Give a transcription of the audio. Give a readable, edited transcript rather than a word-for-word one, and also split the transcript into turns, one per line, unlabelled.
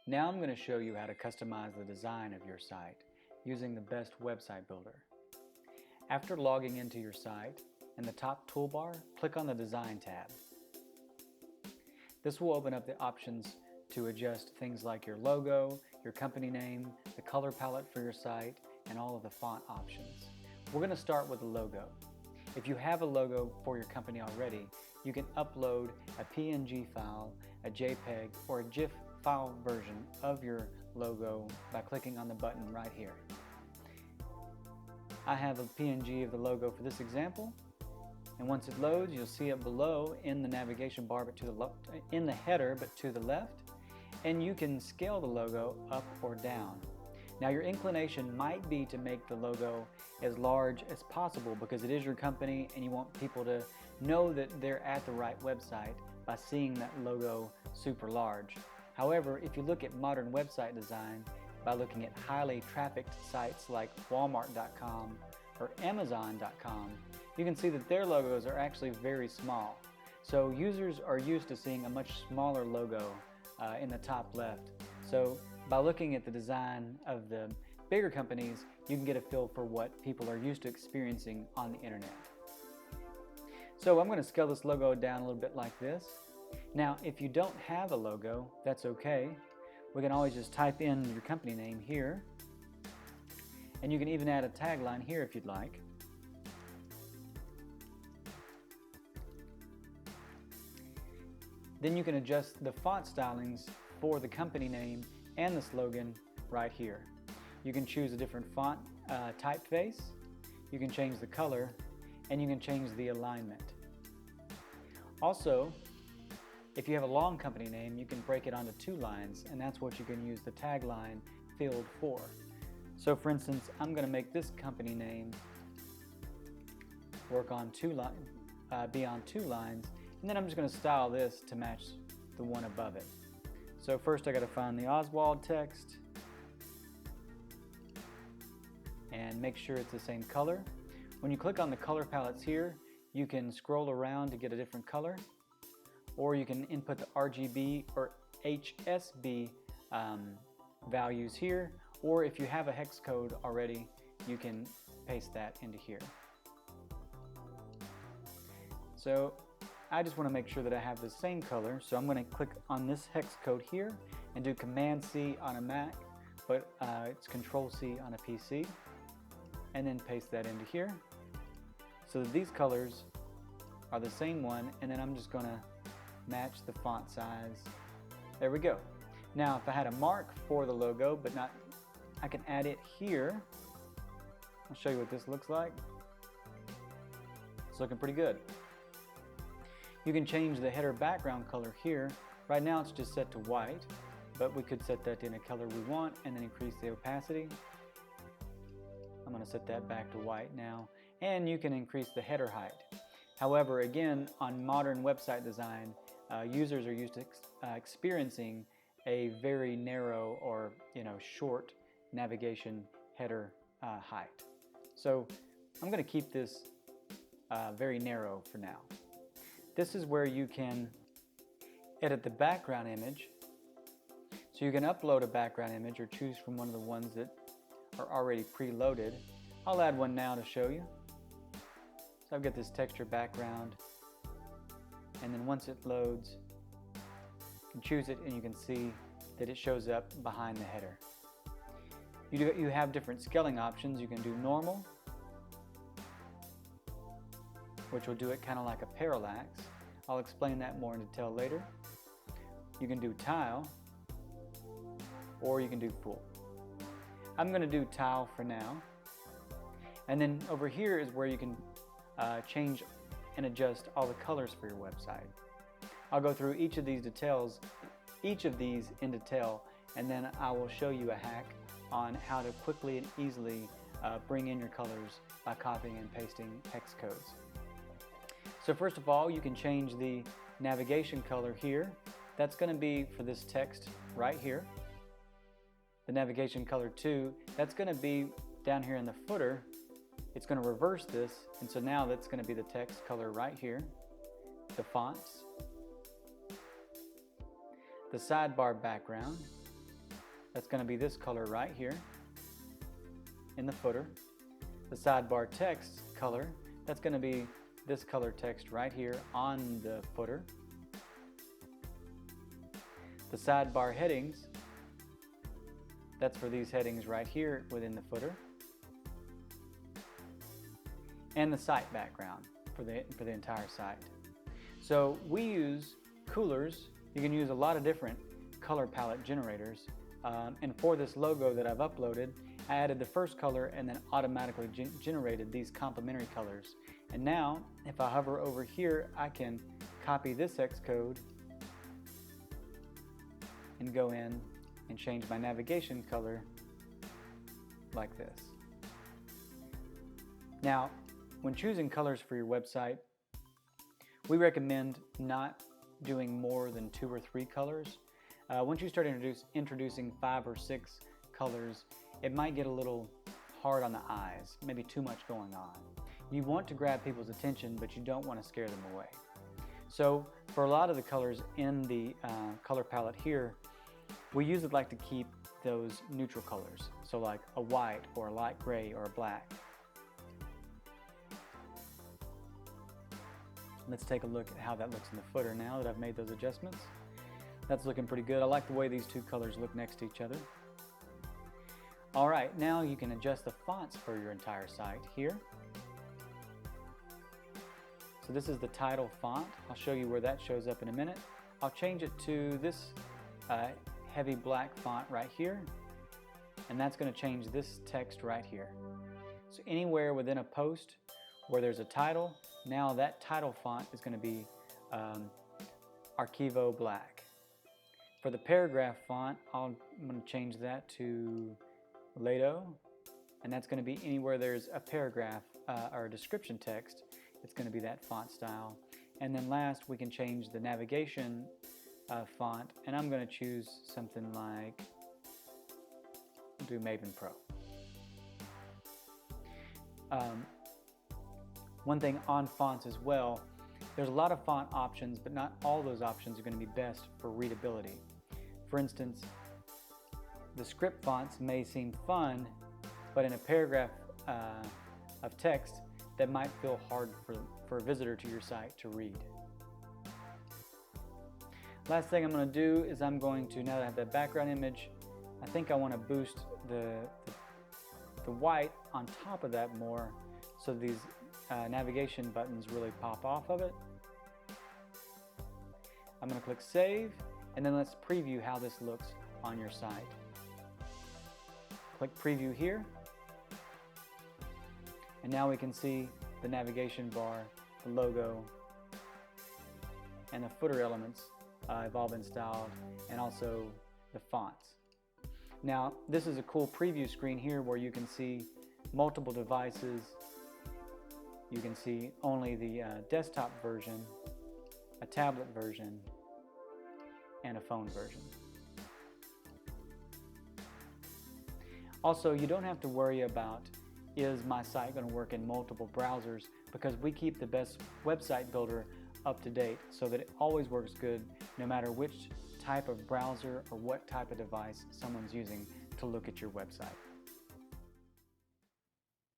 Now I'm going to show you how to customize the design of your site using the best website builder. After logging into your site, in the top toolbar, click on the Design tab. This will open up the options to adjust things like your logo, your company name, the color palette for your site, and all of the font options. We're going to start with the logo. If you have a logo for your company already, you can upload a PNG file, a JPEG, or a GIF file version of your logo by clicking on the button right here. I have a PNG of the logo for this example, and once it loads, you'll see it below in the navigation bar, but to the left, in the header, but to the left, and you can scale the logo up or down. Now your inclination might be to make the logo as large as possible because it is your company and you want people to know that they're at the right website by seeing that logo super large. However, if you look at modern website design by looking at highly trafficked sites like Walmart.com or Amazon.com, you can see that their logos are actually very small. So users are used to seeing a much smaller logo in the top left. So by looking at the design of the bigger companies, you can get a feel for what people are used to experiencing on the internet. So I'm going to scale this logo down a little bit like this. Now, if you don't have a logo, that's okay. We can always just type in your company name here, and you can even add a tagline here if you'd like. Then you can adjust the font stylings for the company name and the slogan right here. You can choose a different font typeface, you can change the color, and you can change the alignment. Also, if you have a long company name, you can break it onto 2 lines, and that's what you can use the tagline field for. So for instance, I'm going to make this company name work on be on 2 lines, and then I'm just going to style this to match the one above it. So first I got to find the Oswald text and make sure it's the same color. When you click on the color palettes here, you can scroll around to get a different color, or you can input the RGB or HSB values here, or if you have a hex code already, you can paste that into here. So I just want to make sure that I have the same color, so I'm going to click on this hex code here and do Command-C on a Mac, but it's Control-C on a PC, and then paste that into here. So that these colors are the same one, and then I'm just going to match the font size. There we go. Now if I had a mark for the logo, but not, I can add it here. I'll show you what this looks like. It's looking pretty good. You can change the header background color here. Right now it's just set to white, but we could set that in a color we want and then increase the opacity. I'm going to set that back to white now, and you can increase the header height. However, again, on modern website design, users are used to experiencing a very narrow or short navigation header height. So I'm going to keep this very narrow for now. This is where you can edit the background image. So you can upload a background image or choose from one of the ones that are already preloaded. I'll add one now to show you. So I've got this texture background, and then once it loads, you can choose it and you can see that it shows up behind the header. You have different scaling options. You can do normal, which will do it kind of like a parallax. I'll explain that more in detail later. You can do tile, or you can do full. I'm going to do tile for now. And then over here is where you can change and adjust all the colors for your website. I'll go through each of these in detail, and then I will show you a hack on how to quickly and easily bring in your colors by copying and pasting hex codes. So first of all, you can change the navigation color here. That's going to be for this text right here. The navigation color 2, that's going to be down here in the footer. It's going to reverse this, and so now that's going to be the text color right here. The fonts, the sidebar background, that's going to be this color right here in the footer. The sidebar text color, that's going to be this color text right here on the footer. The sidebar headings, that's for these headings right here within the footer. And the site background for the entire site. So we use coolers. You can use a lot of different color palette generators. And for this logo that I've uploaded, I added the first color and then automatically generated these complementary colors. And now, if I hover over here, I can copy this hex code and go in and change my navigation color like this. Now, when choosing colors for your website, we recommend not doing more than 2 or 3 colors. Once you start introducing 5 or 6 colors, it might get a little hard on the eyes, maybe too much going on. You want to grab people's attention, but you don't want to scare them away. So for a lot of the colors in the color palette here, we usually like to keep those neutral colors. So like a white or a light gray or a black. Let's take a look at how that looks in the footer now that I've made those adjustments. That's looking pretty good. I like the way these two colors look next to each other. All right, now you can adjust the fonts for your entire site here. So this is the title font. I'll show you where that shows up in a minute. I'll change it to this heavy black font right here, and that's going to change this text right here. So anywhere within a post where there's a title, now that title font is going to be Archivo Black. For the paragraph font, I'm going to change that to Lato, and that's going to be anywhere there's a paragraph or a description text, it's going to be that font style. And then last, we can change the navigation font, and I'm going to choose something like, do Maven Pro. One thing on fonts as well, there's a lot of font options, but not all those options are going to be best for readability. For instance, the script fonts may seem fun, but in a paragraph of text, that might feel hard for a visitor to your site to read. Last thing I'm going to do is I'm going to, now that I have that background image, I think I want to boost the white on top of that more so these navigation buttons really pop off of it. I'm going to click Save, and then let's preview how this looks on your site. Click Preview here, and now we can see the navigation bar, the logo, and the footer elements have all been styled, and also the fonts. Now, this is a cool preview screen here where you can see multiple devices. You can see only the desktop version, a tablet version, and a phone version. Also, you don't have to worry about, is my site going to work in multiple browsers, because we keep the best website builder up to date so that it always works good no matter which type of browser or what type of device someone's using to look at your website.